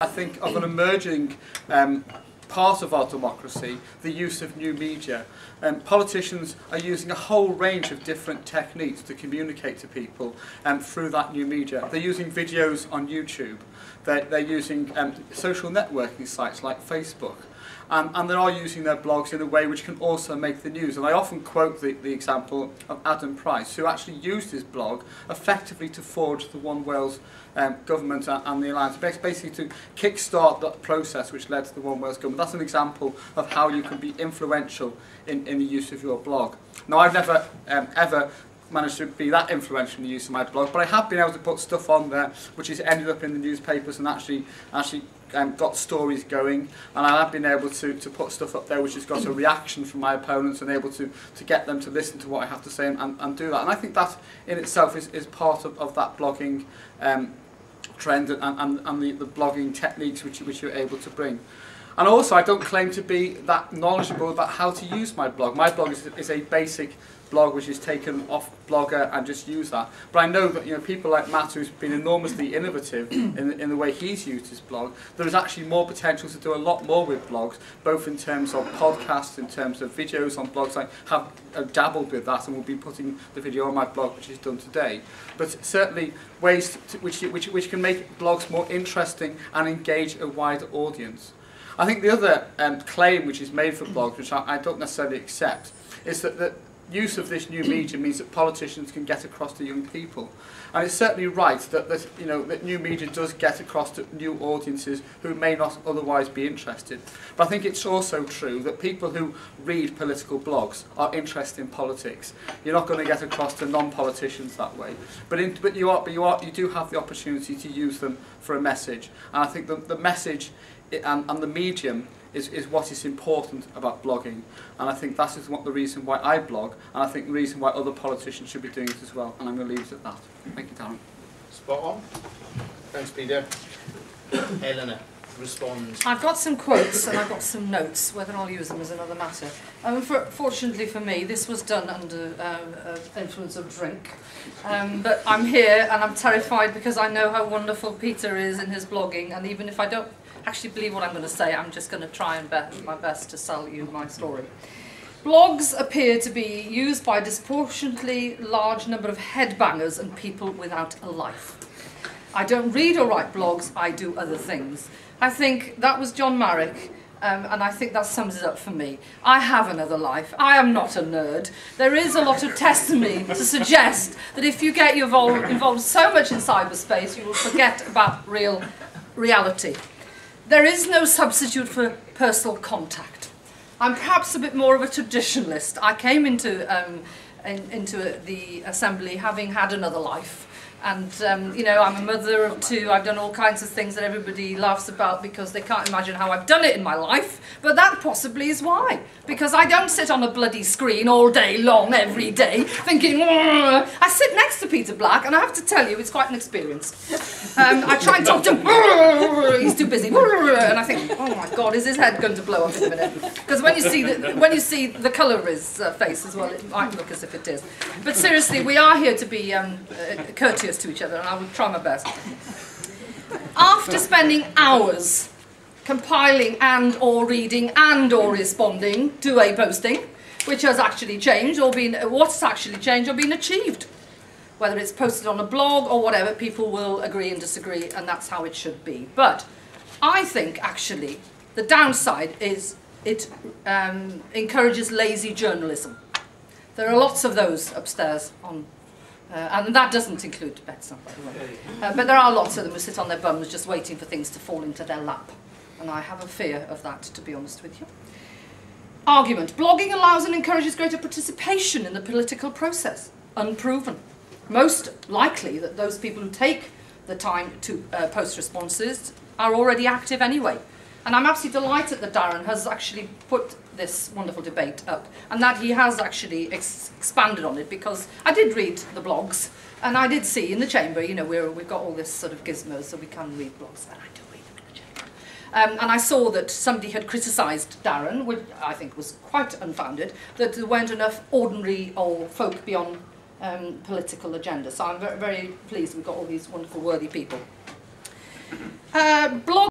I think of an emerging part of our democracy, the use of new media. Politicians are using a whole range of different techniques to communicate to people through that new media. They're using videos on YouTube. They're using social networking sites like Facebook. And they are using their blogs in a way which can also make the news. And I often quote the example of Adam Price, who actually used his blog effectively to forge the One Wales government and the alliance, basically to kick-start that process which led to the One Wales government. That's an example of how you can be influential in the use of your blog. Now, I've never ever managed to be that influential in the use of my blog, but I have been able to put stuff on there which has ended up in the newspapers and actually got stories going, and I have been able to put stuff up there which has got a reaction from my opponents and able to get them to listen to what I have to say and do that. And I think that in itself is part of that blogging trend and the blogging techniques which you're able to bring. And also, I don't claim to be that knowledgeable about how to use my blog. My blog is a basic blog which is taken off Blogger and just use that. But I know that people like Matt, who's been enormously innovative in the way he's used his blog, there is actually more potential to do a lot more with blogs, both in terms of podcasts, in terms of videos on blogs. I have dabbled with that and will be putting the video on my blog, which is done today. But certainly ways which can make blogs more interesting and engage a wider audience. I think the other claim which is made for blogs, which I don't necessarily accept, is that the use of this new media means that politicians can get across to young people. And it's certainly right that new media does get across to new audiences who may not otherwise be interested. But I think it's also true that people who read political blogs are interested in politics. You're not going to get across to non-politicians that way. But you do have the opportunity to use them for a message. And I think the message and the medium is what is important about blogging, and I think that is the reason why I blog, and I think the reason why other politicians should be doing it as well, and I'm going to leave it at that. Thank you, Darren. Spot on. Thanks, Peter. Eleanor, respond. I've got some quotes and I've got some notes. Whether I'll use them is another matter. Fortunately for me, this was done under influence of drink. But I'm here and I'm terrified because I know how wonderful Peter is in his blogging, and even if I don't actually believe what I'm going to say, I'm just going to try and my best to sell you my story. Blogs appear to be used by a disproportionately large number of headbangers and people without a life. I don't read or write blogs, I do other things. I think that was John Marrick, and I think that sums it up for me. I have another life. I am not a nerd. There is a lot of testimony to suggest that if you get involved so much in cyberspace, you will forget about reality. There is no substitute for personal contact. I'm perhaps a bit more of a traditionalist. I came into the Assembly having had another life. And, I'm a mother of two. I've done all kinds of things that everybody laughs about because they can't imagine how I've done it in my life. But that possibly is why. Because I don't sit on a bloody screen all day long, every day, thinking, I sit next to Peter Black, and I have to tell you, it's quite an experience. I try and talk to him, he's too busy, and I think, oh my God, is his head going to blow up in a minute? Because when you see the colour of his face as well, it might look as if it is. But seriously, we are here to be courteous to each other, and I will try my best. After spending hours compiling and or reading and or responding to a posting which has actually changed or what's actually changed or been achieved, whether it's posted on a blog or whatever, people will agree and disagree, and that's how it should be. But I think actually the downside is it encourages lazy journalism. There are lots of those upstairs on and that doesn't include Betsy, by the way. But there are lots of them who sit on their bums just waiting for things to fall into their lap. And I have a fear of that, to be honest with you. Argument. Blogging allows and encourages greater participation in the political process. Unproven. Most likely that those people who take the time to post responses are already active anyway. And I'm absolutely delighted that Darren has actually put this wonderful debate up, and that he has actually expanded on it, because I did read the blogs, and I did see in the chamber, we've got all this sort of gizmos, so we can read blogs, and I do read them in the chamber. And I saw that somebody had criticised Darren, which I think was quite unfounded, that there weren't enough ordinary old folk beyond political agenda. So I'm very, very pleased we've got all these wonderful, worthy people. Blog